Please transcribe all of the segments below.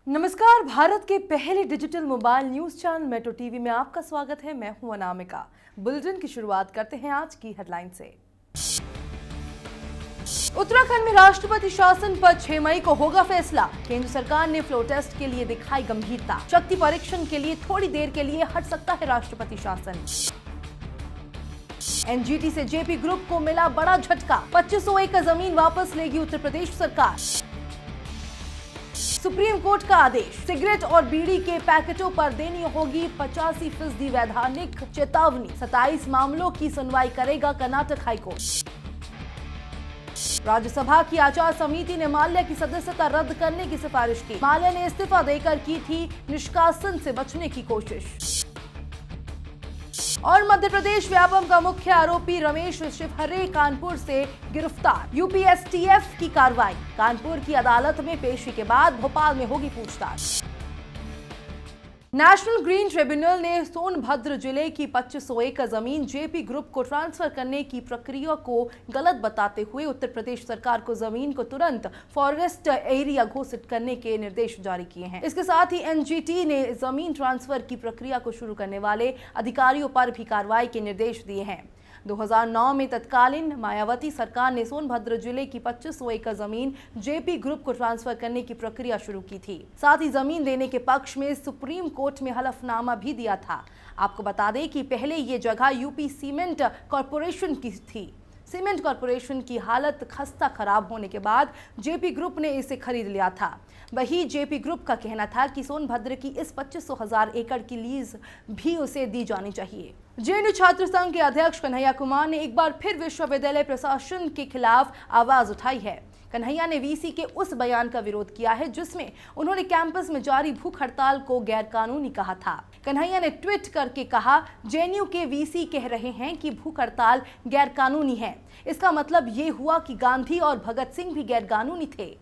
नमस्कार, भारत के पहले digital mobile news channel metro TV में आपका स्वागत है। मैं हूं अनामिका। बुलेटिन की शुरुआत करते हैं आज की हेडलाइन से। उत्तराखंड में राष्ट्रपति शासन पर 6 मई को होगा फैसला। केंद्र सरकार ने फ्लो टेस्ट के लिए दिखाई गंभीरता। शक्ति परीक्षण के लिए थोड़ी देर के लिए हट सकता है राष्ट्रपति शासन। एनजीटी से जेपी ग्रुप को मिला बड़ा झटका। 2500 एकड़ जमीन वापस लेगी उत्तर प्रदेश सरकार। सुप्रीम कोर्ट का आदेश, सिगरेट और बीड़ी के पैकेटों पर देनी होगी 85% वैधानिक चेतावनी। 27 मामलों की सुनवाई करेगा कर्नाटक हाईकोर्ट। राज्यसभा की आचार समिति ने माल्या की सदस्यता रद्द करने की सिफारिश की। माल्या ने इस्तीफा देकर की थी निष्कासन से बचने की कोशिश। और मध्य प्रदेश व्यापम का मुख्य आरोपी रमेश शिवहरे कानपुर से गिरफ्तार। यूपीएसटीएफ की कार्रवाई। कानपुर की अदालत में पेशी के बाद भोपाल में होगी पूछताछ। नेशनल ग्रीन ट्रिब्यूनल ने सोनभद्र जिले की 2500 एकड़ जमीन जेपी ग्रुप को ट्रांसफर करने की प्रक्रिया को गलत बताते हुए उत्तर प्रदेश सरकार को जमीन को तुरंत फॉरेस्ट एरिया घोषित करने के निर्देश जारी किए हैं। इसके साथ ही एनजीटी ने जमीन ट्रांसफर की प्रक्रिया को शुरू करने वाले अधिकारियों पर भी कार्रवाई के निर्देश दिए हैं। 2009 में तत्कालीन मायावती सरकार ने सोनभद्र जिले की 2500 एकड़ जमीन जेपी ग्रुप को ट्रांसफर करने की प्रक्रिया शुरू की थी। साथ ही जमीन देने के पक्ष में सुप्रीम कोर्ट में हलफनामा भी दिया था। आपको बता दें कि पहले ये जगह यूपी सीमेंट कॉरपोरेशन की थी। सीमेंट कॉरपोरेशन की हालत खस्ता खराब होने के बाद जेपी ग्रुप ने इसे खरीद लिया था। वही जेपी ग्रुप का कहना था कि सोनभद्र की इस 25,000 एकड़ की लीज भी उसे दी जानी चाहिए। जेएनयू छात्र संघ के अध्यक्ष कन्हैया कुमार ने एक बार फिर विश्वविद्यालय प्रशासन के खिलाफ आवाज उठाई है। कन्हैया ने वीसी के उस बयान का विरोध किया है जिसमें उन्होंने कैंपस में जारी भूख हड़ताल को गैरकानूनी कहा था। कन्हैया ने ट्वीट करके कहा, जेएनयू के वीसी कह रहे हैं कि भूख हड़ताल गैरकानूनी है। इसका मतलब ये हुआ कि गांधी और भगत सिंह भी गैरकानूनी थे।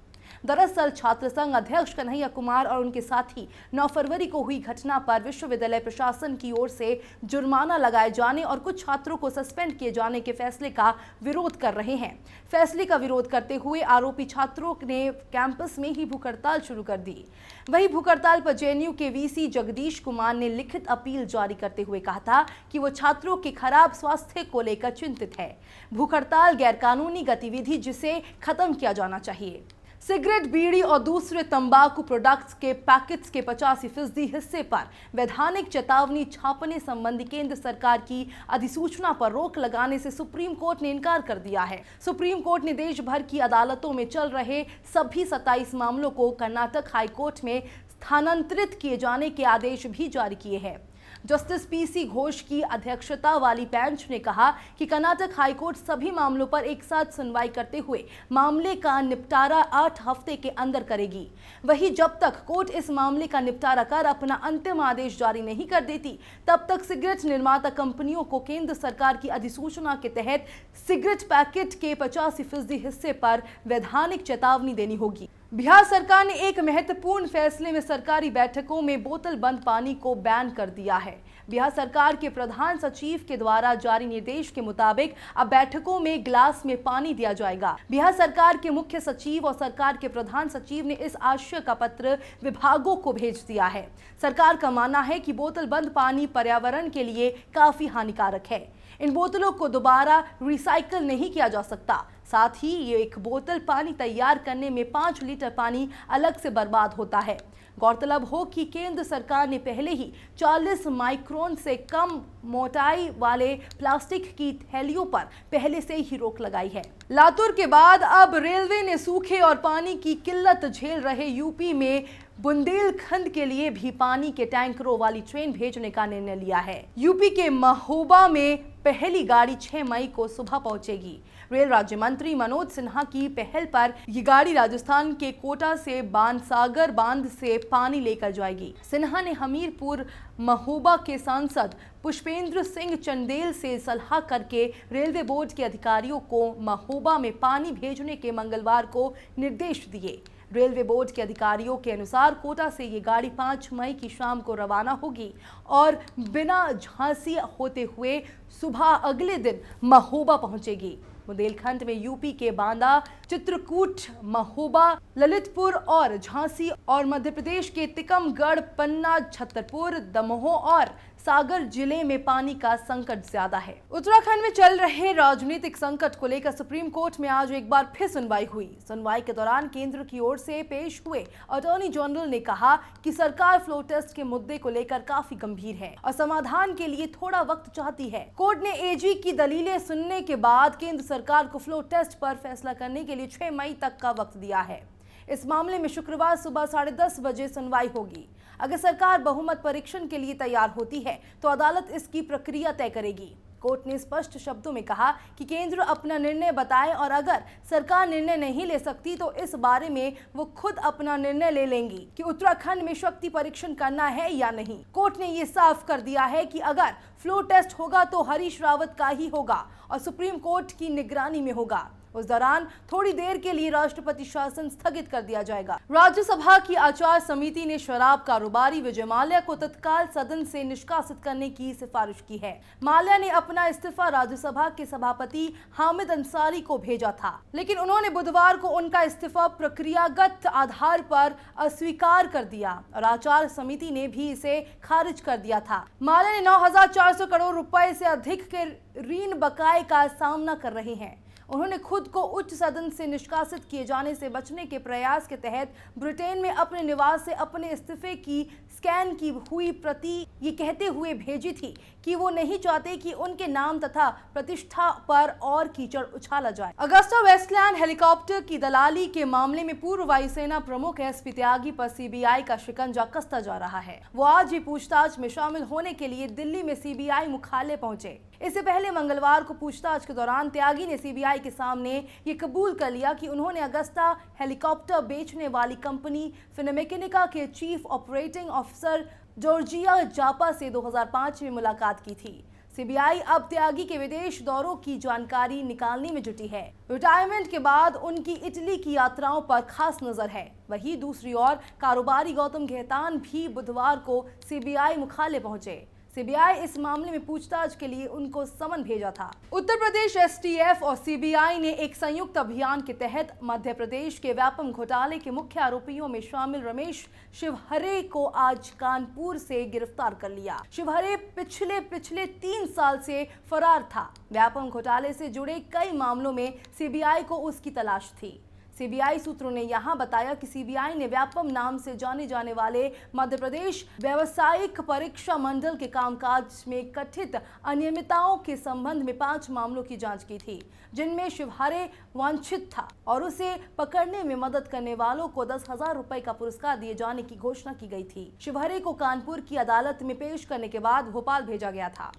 दरअसल छात्र संघ अध्यक्ष कन्हैया कुमार और उनके साथी 9 फरवरी को हुई घटना पर विश्वविद्यालय प्रशासन की ओर से जुर्माना लगाए जाने और कुछ छात्रों को सस्पेंड किए जाने के फैसले का विरोध कर रहे हैं। फैसले का विरोध करते हुए आरोपी छात्रों ने कैंपस में ही भूख हड़ताल शुरू कर दी। वही भूख हड़ताल पर जेएनयू के वीसी जगदीश कुमार ने लिखित अपील जारी करते हुए कहा था कि वो छात्रों के खराब स्वास्थ्य को लेकर चिंतित है। भूख हड़ताल गैरकानूनी गतिविधि जिसे खत्म किया जाना चाहिए। सिगरेट, बीड़ी और दूसरे तंबाकू प्रोडक्ट्स के पैकेट्स के 85% हिस्से पर वैधानिक चेतावनी छापने संबंधी केंद्र सरकार की अधिसूचना पर रोक लगाने से सुप्रीम कोर्ट ने इनकार कर दिया है। सुप्रीम कोर्ट ने देश भर की अदालतों में चल रहे सभी 27 मामलों को कर्नाटक हाईकोर्ट में स्थानांतरित किए जाने के आदेश भी जारी किए हैं। जस्टिस पीसी घोष की अध्यक्षता वाली बेंच ने कहा कि कर्नाटक हाईकोर्ट सभी मामलों पर एक साथ सुनवाई करते हुए मामले का निपटारा 8 हफ्ते के अंदर करेगी। वहीं जब तक कोर्ट इस मामले का निपटारा कर अपना अंतिम आदेश जारी नहीं कर देती, तब तक सिगरेट निर्माता कंपनियों को केंद्र सरकार की अधिसूचना के तहत सिगरेट पैकेट के 85% हिस्से पर वैधानिक चेतावनी देनी होगी। बिहार सरकार ने एक महत्वपूर्ण फैसले में सरकारी बैठकों में बोतल बंद पानी को बैन कर दिया है। बिहार सरकार के प्रधान सचिव के द्वारा जारी निर्देश के मुताबिक अब बैठकों में गिलास में पानी दिया जाएगा। बिहार सरकार के मुख्य सचिव और सरकार के प्रधान सचिव ने इस आशय का पत्र विभागों को भेज दिया है। सरकार का मानना है कि बोतल बंद पानी पर्यावरण के लिए काफी हानिकारक है। इन बोतलों को दोबारा रिसाइकल नहीं किया जा सकता। साथ ही ये एक बोतल पानी तैयार करने में 5 लीटर पानी अलग से बर्बाद होता है। गौरतलब हो कि केंद्र सरकार ने पहले ही 40 माइक्रोन से कम मोटाई वाले प्लास्टिक की थैलियों पर पहले से ही रोक लगाई है। लातूर के बाद अब रेलवे ने सूखे और पानी की किल्लत झेल रहे यूपी में बुंदेलखंड के लिए भी पानी के टैंकरों वाली ट्रेन भेजने का निर्णय लिया है। यूपी के महोबा में पहली गाड़ी 6 मई को सुबह पहुंचेगी। रेल राज्य मंत्री मनोज सिन्हा की पहल पर ये गाड़ी राजस्थान के कोटा से बाणसागर बांध से पानी लेकर जाएगी। सिन्हा ने हमीरपुर महोबा के सांसद पुष्पेंद्र सिंह चंदेल से सलाह करके रेलवे बोर्ड के अधिकारियों को महोबा में पानी भेजने के मंगलवार को निर्देश दिए। रेलवे बोर्ड के अधिकारियों के अनुसार कोटा से ये गाड़ी 5 मई की शाम को रवाना होगी और बिना झांसी होते हुए सुबह अगले दिन महोबा पहुंचेगी। बुंदेलखंड में यूपी के बांदा, चित्रकूट, महोबा, ललितपुर और झांसी और मध्य प्रदेश के टीकमगढ़, पन्ना, छतरपुर, दमोह और सागर जिले में पानी का संकट ज्यादा है। उत्तराखंड में चल रहे राजनीतिक संकट को लेकर सुप्रीम कोर्ट में आज एक बार फिर सुनवाई हुई। सुनवाई के दौरान केंद्र की ओर से पेश हुए अटॉर्नी जनरल ने कहा कि सरकार फ्लो टेस्ट के मुद्दे को लेकर काफी गंभीर है और समाधान के लिए थोड़ा वक्त चाहती है। कोर्ट ने एजी की दलीलें सुनने के बाद केंद्र सरकार को फ्लो टेस्ट पर फैसला करने के लिए 6 मई तक का वक्त दिया है। इस मामले में शुक्रवार सुबह 10:30 बजे सुनवाई होगी। अगर सरकार बहुमत परीक्षण के लिए तैयार होती है तो अदालत इसकी प्रक्रिया तय करेगी। कोर्ट ने स्पष्ट शब्दों में कहा कि केंद्र अपना निर्णय बताए और अगर सरकार निर्णय नहीं ले सकती तो इस बारे में वो खुद अपना निर्णय ले लेंगी कि उत्तराखंड में शक्ति परीक्षण करना है या नहीं। कोर्ट ने ये साफ कर दिया है कि अगर फ्लो टेस्ट होगा तो हरीश रावत का ही होगा और सुप्रीम कोर्ट की निगरानी में होगा। उस दौरान थोड़ी देर के लिए राष्ट्रपति शासन स्थगित कर दिया जाएगा। राज्यसभा की आचार समिति ने शराब कारोबारी विजय माल्या को तत्काल सदन से निष्कासित करने की सिफारिश की है। माल्या ने अपना इस्तीफा राज्यसभा के सभापति हामिद अंसारी को भेजा था, लेकिन उन्होंने बुधवार को उनका इस्तीफा प्रक्रियागत आधार पर अस्वीकार कर दिया और आचार समिति ने भी इसे खारिज कर दिया था। माल्या ने 9,400 करोड़ रुपए से अधिक के ऋण बकाये का सामना कर रहे हैं। उन्होंने खुद को उच्च सदन से निष्कासित किए जाने से बचने के प्रयास के तहत ब्रिटेन में अपने निवास से अपने इस्तीफे की स्कैन की हुई प्रति ये कहते हुए भेजी थी कि वो नहीं चाहते कि उनके नाम तथा प्रतिष्ठा पर और कीचड़ उछाला जाए। अगस्टा वेस्टलैंड हेलीकॉप्टर की दलाली के मामले में पूर्व वायुसेना प्रमुख एसपी त्यागी पर सीबीआई का शिकंजा कसता जा रहा है। वो आज ही पूछताछ में शामिल होने के लिए दिल्ली में सीबीआई मुख्यालय पहुंचे। इससे पहले मंगलवार को पूछताछ के दौरान त्यागी ने सीबीआई के सामने ये कबूल कर लिया कि उन्होंने अगस्ता हेलीकॉप्टर बेचने वाली कंपनी फिनमेकेनिका के चीफ ऑपरेटिंग ऑफिसर जॉर्जिया जापा से 2005 में मुलाकात की थी। सीबीआई अब त्यागी के विदेश दौरों की जानकारी निकालने में जुटी है। रिटायरमेंट के बाद उनकी इटली की यात्राओं पर खास नजर है। वहीं दूसरी ओर कारोबारी गौतम खेतान भी बुधवार को सीबीआई मुख्यालय पहुंचे। सीबीआई इस मामले में पूछताछ के लिए उनको समन भेजा था। उत्तर प्रदेश एसटीएफ और सीबीआई ने एक संयुक्त अभियान के तहत मध्य प्रदेश के व्यापम घोटाले के मुख्य आरोपियों में शामिल रमेश शिवहरे को आज कानपुर से गिरफ्तार कर लिया। शिवहरे पिछले 3 साल से फरार था। व्यापम घोटाले से जुड़े कई मामलों में सीबीआई को उसकी तलाश थी। सीबीआई सूत्रों ने यहां बताया कि सीबीआई ने व्यापम नाम से जाने जाने वाले मध्य प्रदेश व्यावसायिक परीक्षा मंडल के कामकाज में कथित अनियमितताओं के संबंध में 5 मामलों की जांच की थी, जिनमें शिवहरे वांछित था और उसे पकड़ने में मदद करने वालों को 10,000 रुपए का पुरस्कार दिए जाने की घोषणा की गई थी। शिवहरे को कानपुर की अदालत में पेश करने के बाद भोपाल भेजा गया था।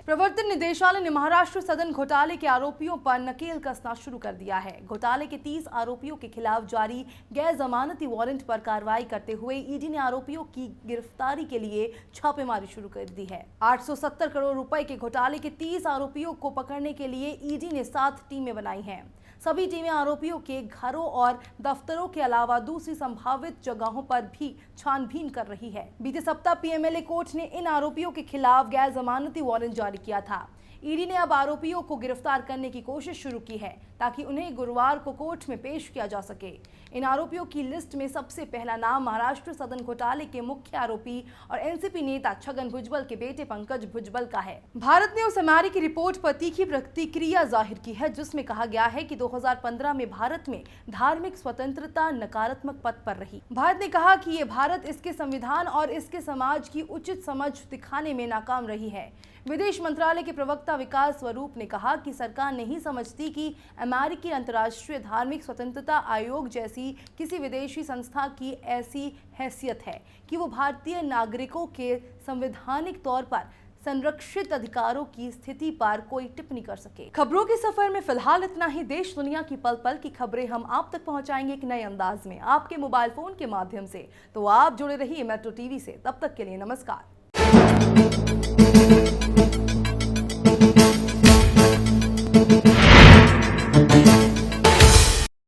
प्रवर्तन निदेशालय ने महाराष्ट्र सदन घोटाले के आरोपियों पर नकेल कसना शुरू कर दिया है। घोटाले के 30 आरोपियों के खिलाफ जारी गैर जमानती वारंट पर कार्रवाई करते हुए ईडी ने आरोपियों की गिरफ्तारी के लिए छापेमारी शुरू कर दी है। 870 करोड़ रुपए के घोटाले के 30 आरोपियों को पकड़ने के लिए ईडी ने 7 टीमें बनाई हैं। सभी टीमें आरोपियों के घरों और दफ्तरों के अलावा दूसरी संभावित जगहों पर भी छानबीन कर रही है। बीते सप्ताह पीएमएलए कोर्ट ने इन आरोपियों के खिलाफ गैर जमानती वारंट जारी किया था। ईडी ने अब आरोपियों को गिरफ्तार करने की कोशिश शुरू की है ताकि उन्हें गुरुवार को कोर्ट में पेश किया जा सके। इन आरोपियों की लिस्ट में सबसे पहला नाम महाराष्ट्र सदन घोटाले के मुख्य आरोपी और एनसीपी नेता छगन भुजबल के बेटे पंकज भुजबल का है। भारत ने उस अमेरिकी रिपोर्ट पर तीखी प्रतिक्रिया जाहिर की है जिसमें कहा गया है कि 2015 में भारत में धार्मिक स्वतंत्रता नकारात्मक पद पर रही। भारत ने कहा कि ये भारत इसके संविधान और इसके समाज की उचित समझ दिखाने में नाकाम रही है। विदेश मंत्रालय के प्रवक्ता विकास स्वरूप ने कहा कि सरकार नहीं समझती कि अमेरिकी अंतर्राष्ट्रीय धार्मिक स्वतंत्रता आयोग जैसी किसी विदेशी संस्था की ऐसी हैसियत है कि वो भारतीय नागरिकों के संवैधानिक तौर पर संरक्षित अधिकारों की स्थिति पर कोई टिप्पणी कर सके। खबरों के सफर में फिलहाल इतना ही। देश दुनिया की पल पल की खबरें हम आप तक पहुंचाएंगे एक नए अंदाज में आपके मोबाइल फोन के माध्यम से। तो आप जुड़े रहिए मेट्रो टीवी से। तब तक के लिए नमस्कार।